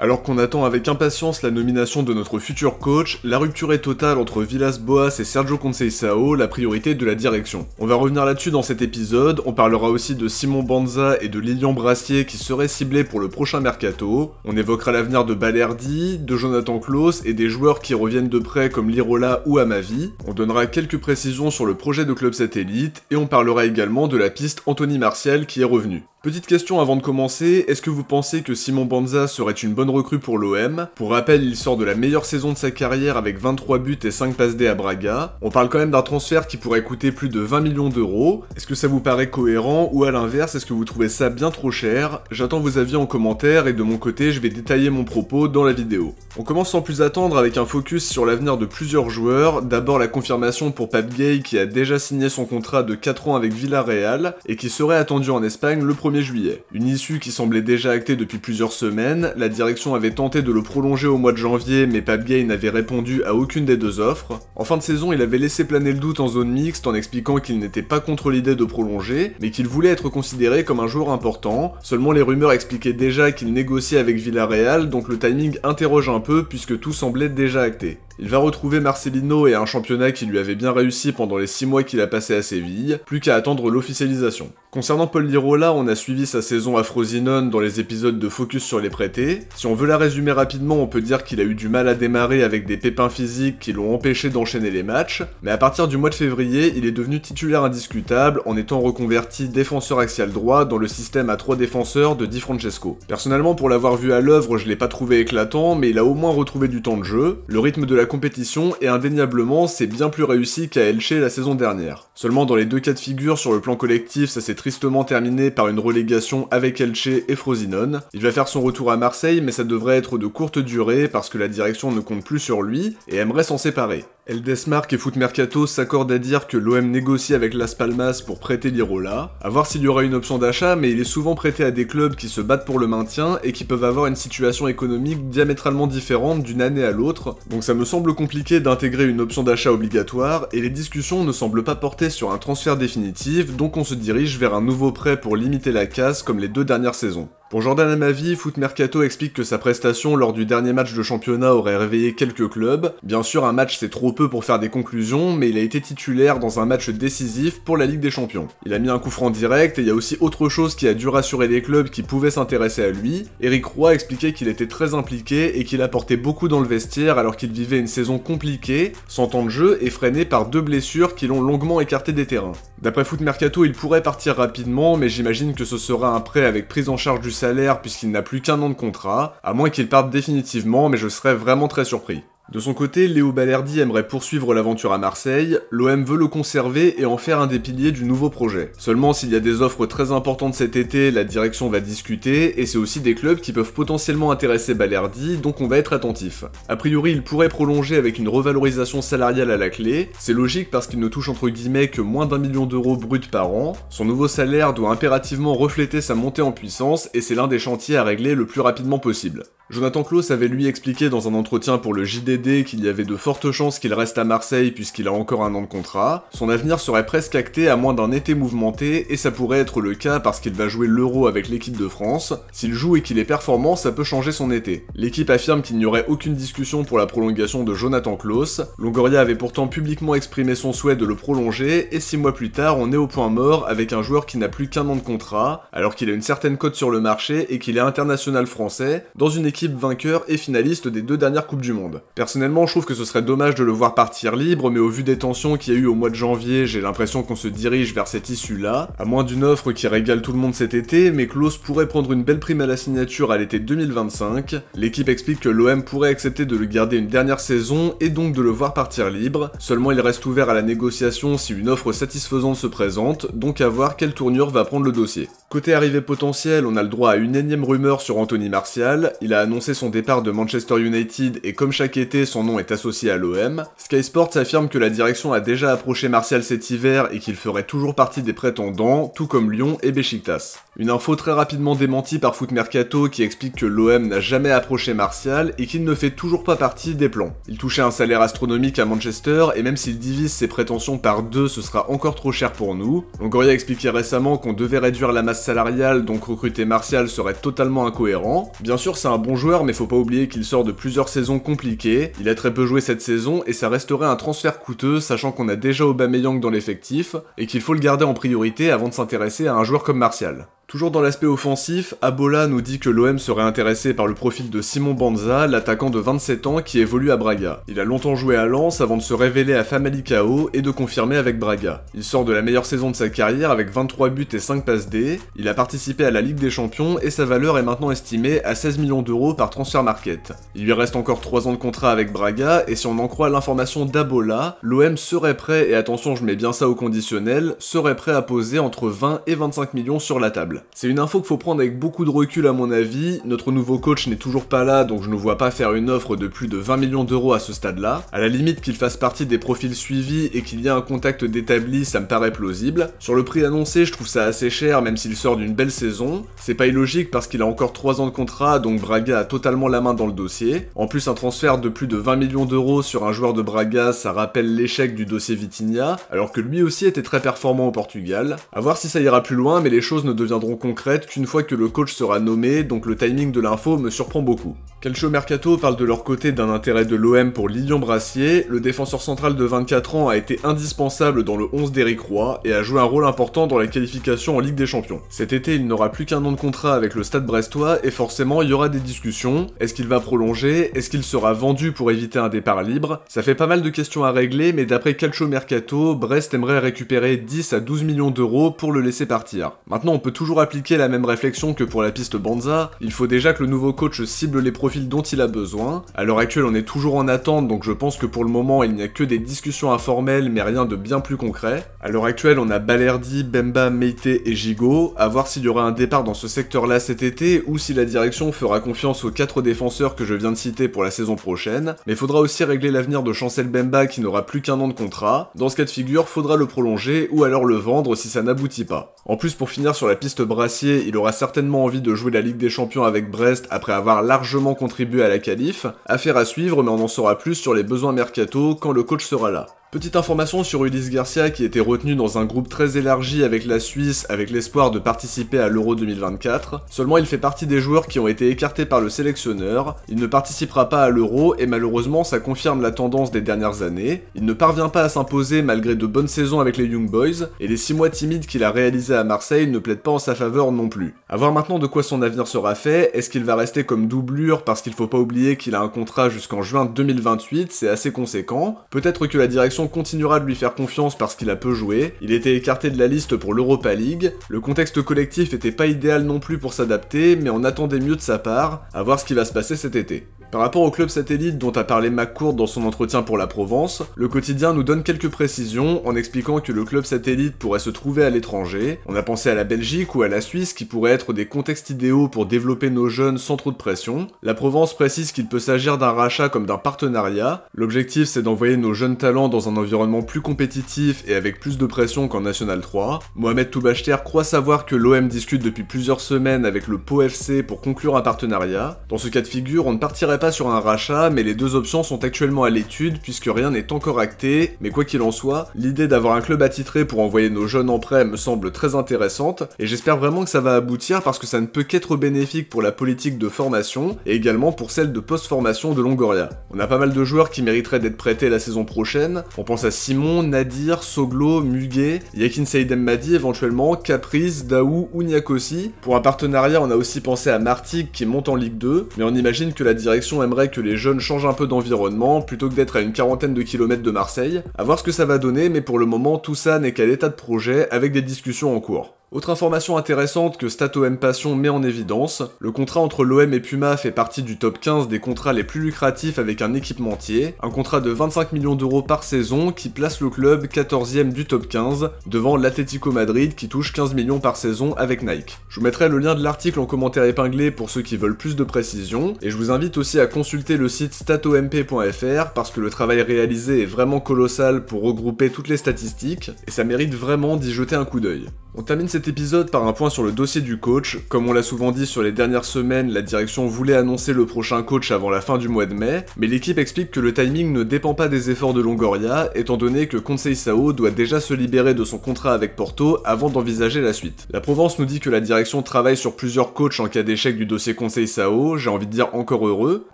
Alors qu'on attend avec impatience la nomination de notre futur coach, la rupture est totale entre Villas-Boas et Sergio Conceição, la priorité de la direction. On va revenir là-dessus dans cet épisode, on parlera aussi de Simon Banza et de Lilian Brassier qui seraient ciblés pour le prochain mercato, on évoquera l'avenir de Balerdi, de Jonathan Klaus et des joueurs qui reviennent de près comme Lirola ou Amavi, on donnera quelques précisions sur le projet de club satellite, et on parlera également de la piste Anthony Martial qui est revenu. Petite question avant de commencer, est-ce que vous pensez que Simon Banza serait une bonne recrue pour l'OM? Pour rappel, il sort de la meilleure saison de sa carrière avec 23 buts et 5 passes D à Braga. On parle quand même d'un transfert qui pourrait coûter plus de 20 millions d'euros. Est-ce que ça vous paraît cohérent ou à l'inverse, est-ce que vous trouvez ça bien trop cher? J'attends vos avis en commentaire et de mon côté, je vais détailler mon propos dans la vidéo. On commence sans plus attendre avec un focus sur l'avenir de plusieurs joueurs. D'abord la confirmation pour Pape Gueye qui a déjà signé son contrat de 4 ans avec Villarreal et qui serait attendu en Espagne le 1er juillet. Une issue qui semblait déjà actée depuis plusieurs semaines, la direction avait tenté de le prolonger au mois de janvier mais Pape Gueye n'avait répondu à aucune des deux offres. En fin de saison, il avait laissé planer le doute en zone mixte en expliquant qu'il n'était pas contre l'idée de prolonger, mais qu'il voulait être considéré comme un joueur important. Seulement les rumeurs expliquaient déjà qu'il négociait avec Villarreal, donc le timing interroge un peu puisque tout semblait déjà acté. Il va retrouver Marcelino et un championnat qui lui avait bien réussi pendant les 6 mois qu'il a passé à Séville, plus qu'à attendre l'officialisation. Concernant Paul Lirola, on a suivi sa saison à Frosinone dans les épisodes de Focus sur les prêtés. Si on veut la résumer rapidement, on peut dire qu'il a eu du mal à démarrer avec des pépins physiques qui l'ont empêché d'enchaîner les matchs, mais à partir du mois de février, il est devenu titulaire indiscutable en étant reconverti défenseur axial droit dans le système à 3 défenseurs de Di Francesco. Personnellement, pour l'avoir vu à l'œuvre, je l'ai pas trouvé éclatant, mais il a au moins retrouvé du temps de jeu, le rythme de la compétition et indéniablement c'est bien plus réussi qu'à Elche la saison dernière. Seulement dans les deux cas de figure sur le plan collectif ça s'est tristement terminé par une relégation avec Elche et Frosinone. Il va faire son retour à Marseille mais ça devrait être de courte durée parce que la direction ne compte plus sur lui et aimerait s'en séparer. Eldesmark et Foot Mercato s'accordent à dire que l'OM négocie avec Las Palmas pour prêter Lirola, à voir s'il y aura une option d'achat mais il est souvent prêté à des clubs qui se battent pour le maintien et qui peuvent avoir une situation économique diamétralement différente d'une année à l'autre, donc ça me semble compliqué d'intégrer une option d'achat obligatoire et les discussions ne semblent pas porter sur un transfert définitif, donc on se dirige vers un nouveau prêt pour limiter la casse comme les 2 dernières saisons. Pour Jordan Amavi, Foot Mercato explique que sa prestation lors du dernier match de championnat aurait réveillé quelques clubs. Bien sûr, un match c'est trop peu pour faire des conclusions, mais il a été titulaire dans un match décisif pour la Ligue des Champions. Il a mis un coup franc direct et il y a aussi autre chose qui a dû rassurer les clubs qui pouvaient s'intéresser à lui. Eric Roy expliquait qu'il était très impliqué et qu'il apportait beaucoup dans le vestiaire alors qu'il vivait une saison compliquée, sans temps de jeu et freiné par 2 blessures qui l'ont longuement écarté des terrains. D'après Foot Mercato, il pourrait partir rapidement, mais j'imagine que ce sera un prêt avec prise en charge du salaire puisqu'il n'a plus qu'1 an de contrat, à moins qu'il parte définitivement, mais je serais vraiment très surpris. De son côté, Léo Balerdi aimerait poursuivre l'aventure à Marseille, l'OM veut le conserver et en faire un des piliers du nouveau projet. Seulement s'il y a des offres très importantes cet été, la direction va discuter, et c'est aussi des clubs qui peuvent potentiellement intéresser Balerdi, donc on va être attentif. A priori, il pourrait prolonger avec une revalorisation salariale à la clé, c'est logique parce qu'il ne touche entre guillemets que moins d'1 million d'euros bruts par an, son nouveau salaire doit impérativement refléter sa montée en puissance, et c'est l'un des chantiers à régler le plus rapidement possible. Jonathan Klaus avait lui expliqué dans un entretien pour le JDD qu'il y avait de fortes chances qu'il reste à Marseille puisqu'il a encore 1 an de contrat. Son avenir serait presque acté à moins d'un été mouvementé et ça pourrait être le cas parce qu'il va jouer l'Euro avec l'équipe de France. S'il joue et qu'il est performant, ça peut changer son été. L'équipe affirme qu'il n'y aurait aucune discussion pour la prolongation de Jonathan Klaus. Longoria avait pourtant publiquement exprimé son souhait de le prolonger et 6 mois plus tard, on est au point mort avec un joueur qui n'a plus qu'1 an de contrat alors qu'il a une certaine cote sur le marché et qu'il est international français dans une équipe vainqueur et finaliste des 2 dernières Coupes du Monde. Personnellement, je trouve que ce serait dommage de le voir partir libre, mais au vu des tensions qu'il y a eu au mois de janvier, j'ai l'impression qu'on se dirige vers cette issue-là, à moins d'une offre qui régale tout le monde cet été, mais Klaus pourrait prendre une belle prime à la signature à l'été 2025. L'équipe explique que l'OM pourrait accepter de le garder une dernière saison et donc de le voir partir libre, seulement il reste ouvert à la négociation si une offre satisfaisante se présente, donc à voir quelle tournure va prendre le dossier. Côté arrivée potentielle, on a le droit à une énième rumeur sur Anthony Martial, il a annoncé son départ de Manchester United et comme chaque été, son nom est associé à l'OM. Sky Sports affirme que la direction a déjà approché Martial cet hiver et qu'il ferait toujours partie des prétendants, tout comme Lyon et Beşiktaş. Une info très rapidement démentie par Foot Mercato qui explique que l'OM n'a jamais approché Martial et qu'il ne fait toujours pas partie des plans. Il touchait un salaire astronomique à Manchester et même s'il divise ses prétentions par 2, ce sera encore trop cher pour nous. Longoria expliquait récemment qu'on devait réduire la masse salariale, donc recruter Martial serait totalement incohérent. Bien sûr, c'est un bon joueur, mais faut pas oublier qu'il sort de plusieurs saisons compliquées, il a très peu joué cette saison et ça resterait un transfert coûteux sachant qu'on a déjà Aubameyang dans l'effectif et qu'il faut le garder en priorité avant de s'intéresser à un joueur comme Martial. Toujours dans l'aspect offensif, Abola nous dit que l'OM serait intéressé par le profil de Simon Banza, l'attaquant de 27 ans qui évolue à Braga. Il a longtemps joué à Lens avant de se révéler à Famalicão et de confirmer avec Braga. Il sort de la meilleure saison de sa carrière avec 23 buts et 5 passes D, il a participé à la Ligue des Champions et sa valeur est maintenant estimée à 16 millions d'euros par Transfermarkt. Il lui reste encore 3 ans de contrat avec Braga et si on en croit l'information d'Abola, l'OM serait prêt, et attention je mets bien ça au conditionnel, serait prêt à poser entre 20 et 25 millions sur la table. C'est une info qu'il faut prendre avec beaucoup de recul à mon avis, notre nouveau coach n'est toujours pas là donc je ne vois pas faire une offre de plus de 20 millions d'euros à ce stade-là. À la limite qu'il fasse partie des profils suivis et qu'il y ait un contact d'établi, ça me paraît plausible. Sur le prix annoncé, je trouve ça assez cher même s'il sort d'une belle saison. C'est pas illogique parce qu'il a encore 3 ans de contrat donc Braga a totalement la main dans le dossier. En plus un transfert de plus de 20 millions d'euros sur un joueur de Braga, ça rappelle l'échec du dossier Vitinha, alors que lui aussi était très performant au Portugal. A voir si ça ira plus loin mais les choses ne deviendront concrète qu'une fois que le coach sera nommé, donc le timing de l'info me surprend beaucoup. Calcio Mercato parle de leur côté d'un intérêt de l'OM pour Lilian Brassier, le défenseur central de 24 ans a été indispensable dans le 11 d'Éric Roy et a joué un rôle important dans la qualification en Ligue des Champions. Cet été il n'aura plus qu'un an de contrat avec le Stade Brestois et forcément il y aura des discussions, est-ce qu'il va prolonger, est-ce qu'il sera vendu pour éviter un départ libre? Ça fait pas mal de questions à régler mais d'après Calcio Mercato, Brest aimerait récupérer 10 à 12 millions d'euros pour le laisser partir. Maintenant on peut toujours appliquer la même réflexion que pour la piste Banza, il faut déjà que le nouveau coach cible les profils dont il a besoin. À l'heure actuelle on est toujours en attente donc je pense que pour le moment il n'y a que des discussions informelles mais rien de bien plus concret. À l'heure actuelle on a Balerdi, Bemba, Meite et Gigot, à voir s'il y aura un départ dans ce secteur là cet été ou si la direction fera confiance aux 4 défenseurs que je viens de citer pour la saison prochaine, mais faudra aussi régler l'avenir de Chancel Bemba qui n'aura plus qu'un an de contrat. Dans ce cas de figure faudra le prolonger ou alors le vendre si ça n'aboutit pas. En plus pour finir sur la piste Brassier, il aura certainement envie de jouer la Ligue des Champions avec Brest après avoir largement contribué à la qualif. Affaire à suivre mais on en saura plus sur les besoins mercato quand le coach sera là. Petite information sur Ulysse Garcia qui était retenu dans un groupe très élargi avec la Suisse avec l'espoir de participer à l'Euro 2024. Seulement il fait partie des joueurs qui ont été écartés par le sélectionneur, il ne participera pas à l'Euro et malheureusement ça confirme la tendance des dernières années. Il ne parvient pas à s'imposer malgré de bonnes saisons avec les Young Boys et les 6 mois timides qu'il a réalisés à Marseille ne plaident pas en sa faveur non plus. A voir maintenant de quoi son avenir sera fait, est-ce qu'il va rester comme doublure parce qu'il faut pas oublier qu'il a un contrat jusqu'en juin 2028, c'est assez conséquent. Peut-être que la direction continuera de lui faire confiance parce qu'il a peu joué, il était écarté de la liste pour l'Europa League, le contexte collectif était pas idéal non plus pour s'adapter, mais on attendait mieux de sa part, à voir ce qui va se passer cet été. Par rapport au club satellite dont a parlé McCourt dans son entretien pour la Provence, le quotidien nous donne quelques précisions en expliquant que le club satellite pourrait se trouver à l'étranger. On a pensé à la Belgique ou à la Suisse qui pourraient être des contextes idéaux pour développer nos jeunes sans trop de pression. La Provence précise qu'il peut s'agir d'un rachat comme d'un partenariat. L'objectif c'est d'envoyer nos jeunes talents dans un environnement plus compétitif et avec plus de pression qu'en National 3. Mohamed Toubachter croit savoir que l'OM discute depuis plusieurs semaines avec le Pau FC pour conclure un partenariat. Dans ce cas de figure, on ne partirait pas sur un rachat, mais les deux options sont actuellement à l'étude puisque rien n'est encore acté, mais quoi qu'il en soit, l'idée d'avoir un club attitré pour envoyer nos jeunes en prêt me semble très intéressante, et j'espère vraiment que ça va aboutir parce que ça ne peut qu'être bénéfique pour la politique de formation, et également pour celle de post-formation de Longoria. On a pas mal de joueurs qui mériteraient d'être prêtés la saison prochaine, on pense à Simon, Nadir, Soglo, Muguet, Yakin Saïdem Madi éventuellement, Caprice, Daou ou Niakosi. Pour un partenariat, on a aussi pensé à Martigues qui monte en Ligue 2, mais on imagine que la direction aimerait que les jeunes changent un peu d'environnement plutôt que d'être à une quarantaine de kilomètres de Marseille. À voir ce que ça va donner, mais pour le moment tout ça n'est qu'à l'état de projet avec des discussions en cours. Autre information intéressante que StatOM Passion met en évidence, le contrat entre l'OM et Puma fait partie du top 15 des contrats les plus lucratifs avec un équipementier, un contrat de 25 millions d'euros par saison qui place le club 14e du top 15, devant l'Atlético Madrid qui touche 15 millions par saison avec Nike. Je vous mettrai le lien de l'article en commentaire épinglé pour ceux qui veulent plus de précision, et je vous invite aussi à consulter le site statomp.fr parce que le travail réalisé est vraiment colossal pour regrouper toutes les statistiques, et ça mérite vraiment d'y jeter un coup d'œil. On termine cette cet épisode par un point sur le dossier du coach. Comme on l'a souvent dit sur les dernières semaines, la direction voulait annoncer le prochain coach avant la fin du mois de mai, mais l'équipe explique que le timing ne dépend pas des efforts de Longoria, étant donné que Conceição doit déjà se libérer de son contrat avec Porto avant d'envisager la suite. La Provence nous dit que la direction travaille sur plusieurs coachs en cas d'échec du dossier Conceição, j'ai envie de dire encore heureux.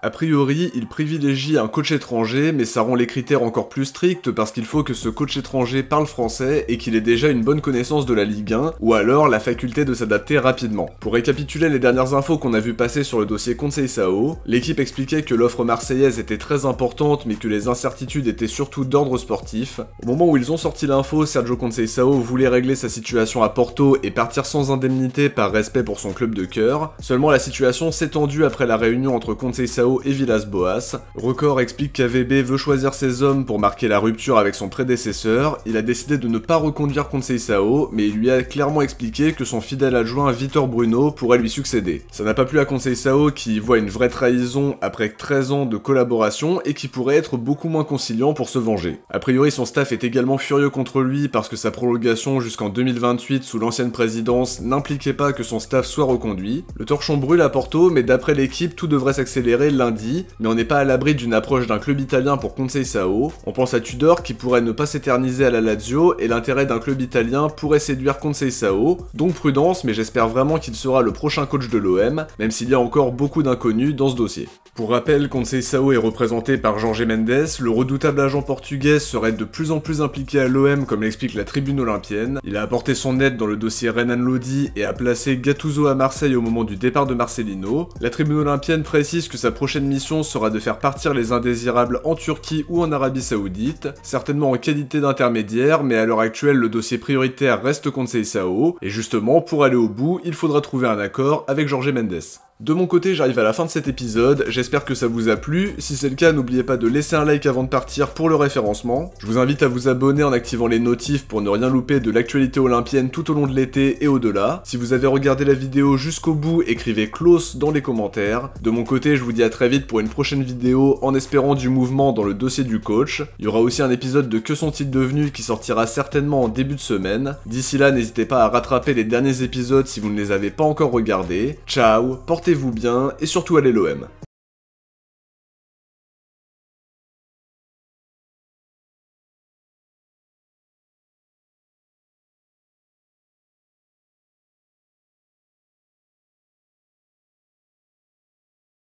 A priori, il privilégie un coach étranger, mais ça rend les critères encore plus stricts parce qu'il faut que ce coach étranger parle français et qu'il ait déjà une bonne connaissance de la Ligue 1, ou alors la faculté de s'adapter rapidement. Pour récapituler les dernières infos qu'on a vu passer sur le dossier Conceição, l'équipe expliquait que l'offre marseillaise était très importante mais que les incertitudes étaient surtout d'ordre sportif. Au moment où ils ont sorti l'info, Sergio Conceição voulait régler sa situation à Porto et partir sans indemnité par respect pour son club de cœur. Seulement la situation s'est tendue après la réunion entre Conceição et Villas-Boas. Record explique qu'AVB veut choisir ses hommes pour marquer la rupture avec son prédécesseur. Il a décidé de ne pas reconduire Conceição, mais il lui a clairement expliqué que son fidèle adjoint Vitor Bruno pourrait lui succéder. Ça n'a pas plu à Conceição qui voit une vraie trahison après 13 ans de collaboration et qui pourrait être beaucoup moins conciliant pour se venger. A priori son staff est également furieux contre lui parce que sa prolongation jusqu'en 2028 sous l'ancienne présidence n'impliquait pas que son staff soit reconduit. Le torchon brûle à Porto, mais d'après l'équipe tout devrait s'accélérer lundi, mais on n'est pas à l'abri d'une approche d'un club italien pour Conceição. On pense à Tudor qui pourrait ne pas s'éterniser à la Lazio et l'intérêt d'un club italien pourrait séduire Conceição, donc prudence, mais j'espère vraiment qu'il sera le prochain coach de l'OM, même s'il y a encore beaucoup d'inconnus dans ce dossier. Pour rappel, Conceição est représenté par Jorge Mendes, le redoutable agent portugais serait de plus en plus impliqué à l'OM comme l'explique la Tribune Olympienne. Il a apporté son aide dans le dossier Renan Lodi et a placé Gattuso à Marseille au moment du départ de Marcelino. La Tribune Olympienne précise que sa prochaine mission sera de faire partir les indésirables en Turquie ou en Arabie Saoudite, certainement en qualité d'intermédiaire, mais à l'heure actuelle le dossier prioritaire reste Conceição, et justement pour aller au bout, il faudra trouver un accord avec Jorge Mendes. De mon côté, j'arrive à la fin de cet épisode, j'espère que ça vous a plu. Si c'est le cas, n'oubliez pas de laisser un like avant de partir pour le référencement. Je vous invite à vous abonner en activant les notifs pour ne rien louper de l'actualité olympienne tout au long de l'été et au-delà. Si vous avez regardé la vidéo jusqu'au bout, écrivez close dans les commentaires. De mon côté, je vous dis à très vite pour une prochaine vidéo en espérant du mouvement dans le dossier du coach. Il y aura aussi un épisode de Que sont-ils devenus qui sortira certainement en début de semaine. D'ici là, n'hésitez pas à rattraper les derniers épisodes si vous ne les avez pas encore regardés. Ciao, portez-vous bien et surtout allez l'OM.